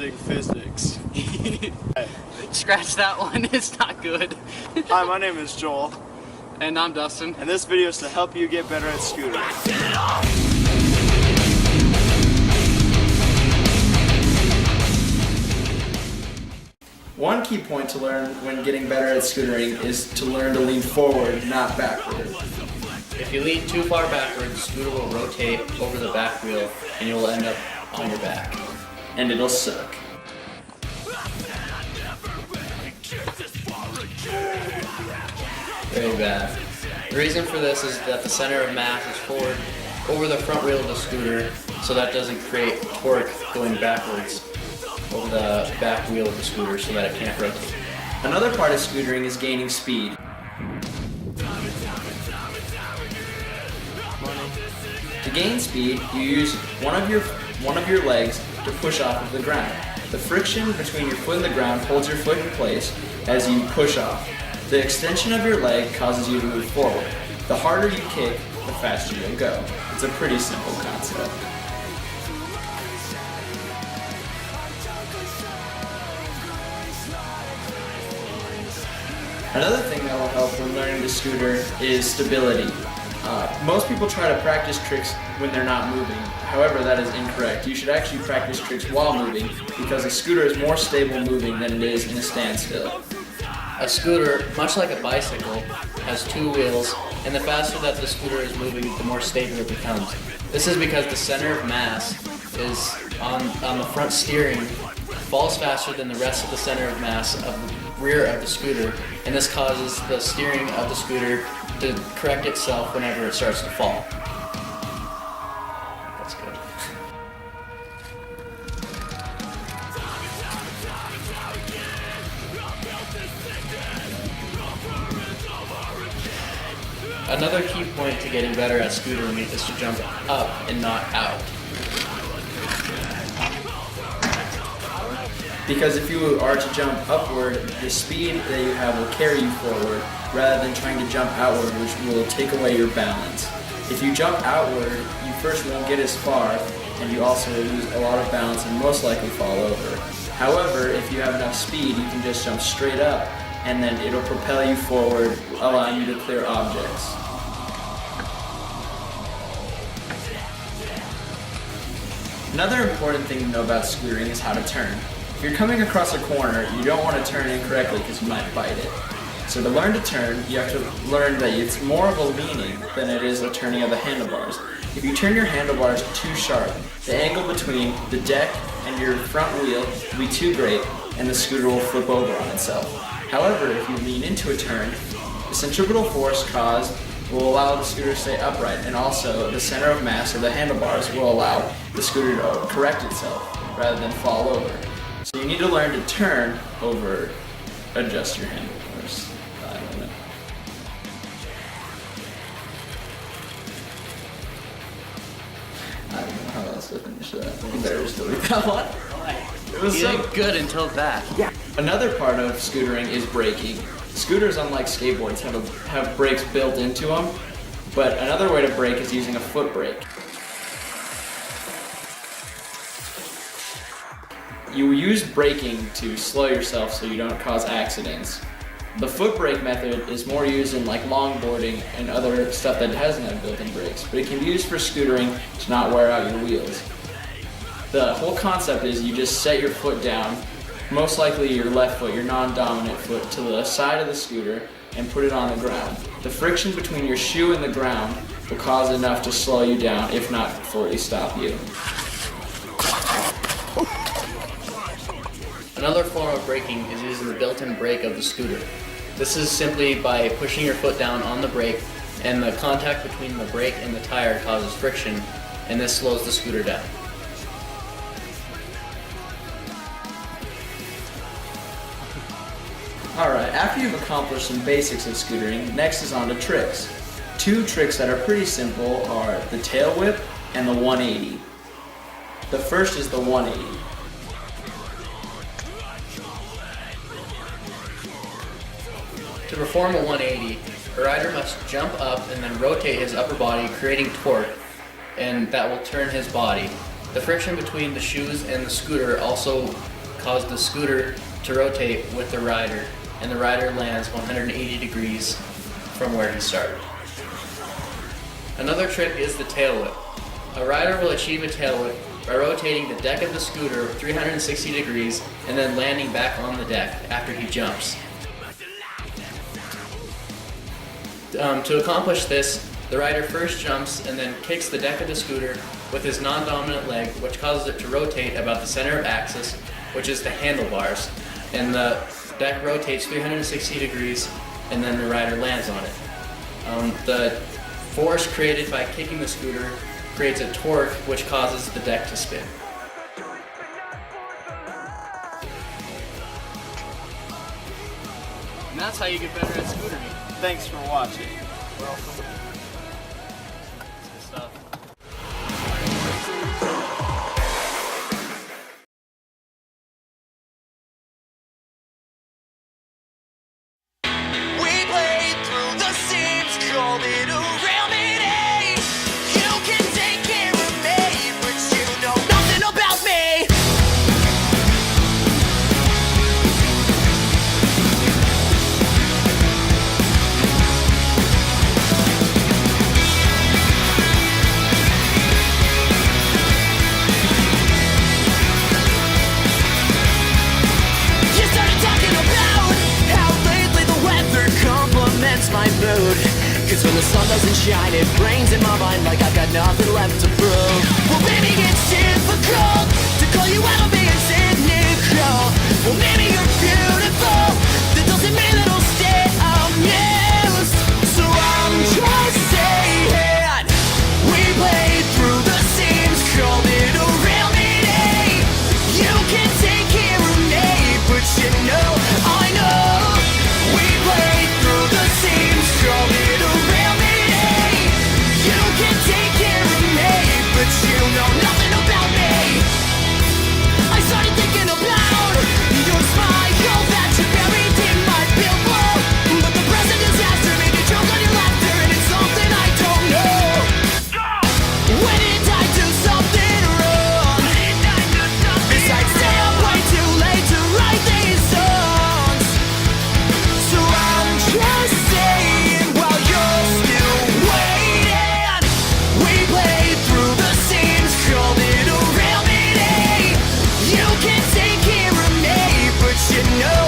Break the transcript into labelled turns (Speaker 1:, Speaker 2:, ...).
Speaker 1: using physics.
Speaker 2: Scratch that one, it's not good.
Speaker 1: Hi, my name is Joel,
Speaker 2: And I'm Dustin.
Speaker 1: and this video is to help you get better at scootering.
Speaker 3: One key point to learn when getting better at scootering is to learn to lean forward, not backward.
Speaker 2: If you lean too far backwards, the scooter will rotate over the back wheel and you'll end up on your back.
Speaker 3: And it'll suck.
Speaker 2: Very bad. The reason for this is that the center of mass is forward over the front wheel of the scooter, so that doesn't create torque going backwards over the back wheel of the scooter so that it can't rotate.
Speaker 3: Another part of scootering is gaining speed. To gain speed, you use one of your legs to push off of the ground. The friction between your foot and the ground holds your foot in place as you push off. The extension of your leg causes you to move forward. The harder you kick, the faster you'll go. It's a pretty simple concept. Another thing that will help when learning to scooter is stability. Most people try to practice tricks when they're not moving. However, that is incorrect. You should actually practice tricks while moving because a scooter is more stable moving than it is in a standstill.
Speaker 2: A scooter, much like a bicycle, has two wheels, and the faster that the scooter is moving, the more stable it becomes. This is because the center of mass is on the front steering, falls faster than the rest of the center of mass of the rear of the scooter, and this causes the steering of the scooter to correct itself whenever it starts to fall. That's good. Another key point to getting better at scootering is to jump up and not out.
Speaker 3: Because if you are to jump upward, the speed that you have will carry you forward rather than trying to jump outward, which will take away your balance. If you jump outward, you first won't get as far, and you also will lose a lot of balance and most likely fall over. However, if you have enough speed, you can just jump straight up, and then it'll propel you forward, allowing you to clear objects. Another important thing to know about scootering is how to turn. If you're coming across a corner, you don't want to turn incorrectly because you might bite it. So to learn to turn, you have to learn that it's more of a leaning than it is a turning of the handlebars. If you turn your handlebars too sharp, the angle between the deck and your front wheel will be too great and the scooter will flip over on itself. However, if you lean into a turn, the centripetal force caused will allow the scooter to stay upright, and also the center of mass of the handlebars will allow the scooter to correct itself rather than fall over. So you need to learn to turn over, adjust your handlebars. I don't know. I don't know how else to finish that. You better just delete that one. It was
Speaker 2: You did good until that.
Speaker 3: Yeah. Another part of scootering is braking. Scooters, unlike skateboards, have brakes built into them, but another way to brake is using a foot brake. You use braking to slow yourself so you don't cause accidents. The foot brake method is more used in like longboarding and other stuff that doesn't have built-in brakes, but it can be used for scootering to not wear out your wheels. The whole concept is you just set your foot down, most likely your left foot, your non-dominant foot, to the side of the scooter and put it on the ground. The friction between your shoe and the ground will cause enough to slow you down, if not fully stop you.
Speaker 2: Another form of braking is using the built-in brake of the scooter. This is simply by pushing your foot down on the brake, and the contact between the brake and the tire causes friction, and this slows the scooter down.
Speaker 3: Alright, after you've accomplished some basics of scootering, next is on to tricks. Two tricks that are pretty simple are the tail whip and the 180. The first is the 180.
Speaker 2: To perform a 180, a rider must jump up and then rotate his upper body, creating torque, and that will turn his body. The friction between the shoes and the scooter also caused the scooter to rotate with the rider, and the rider lands 180 degrees from where he started. Another trick is the tail whip. A rider will achieve a tail whip by rotating the deck of the scooter 360 degrees and then landing back on the deck after he jumps. To accomplish this, the rider first jumps and then kicks the deck of the scooter with his non-dominant leg, which causes it to rotate about the center of axis, which is the handlebars, and the deck rotates 360 degrees and then the rider lands on it. The force created by kicking the scooter creates a torque which causes the deck to spin. And that's how you get better at scootering.
Speaker 1: Thanks for watching.
Speaker 2: Welcome. Good stuff.
Speaker 4: We played through the seams, called it a real meeting. You can take care of me, but you know nothing about me. You started talking about how lately the weather complements my mood. Cause when the sun doesn't shine, it rains in my mind like I've got nothing left to prove. Well, maybe it's difficult to call you out on being cynical. Well, maybe you're beautiful. That doesn't mean that I'll stay amused. So I'm just saying, we played through the seams, called it a real meeting. You can take care of me, but you know, I know. We played through the seams, called it a real meeting. You can take care of me, but you know nothing about me. I started thinking about your smile that you buried in my pillow. But the present disaster made me choke on your laughter, and it's something I don't know. When did I do something wrong? Besides stay up way too late to write these songs. So I'm just saying, while you're still waiting, we played through the seams, called it a real meeting. You can take care of me, but you know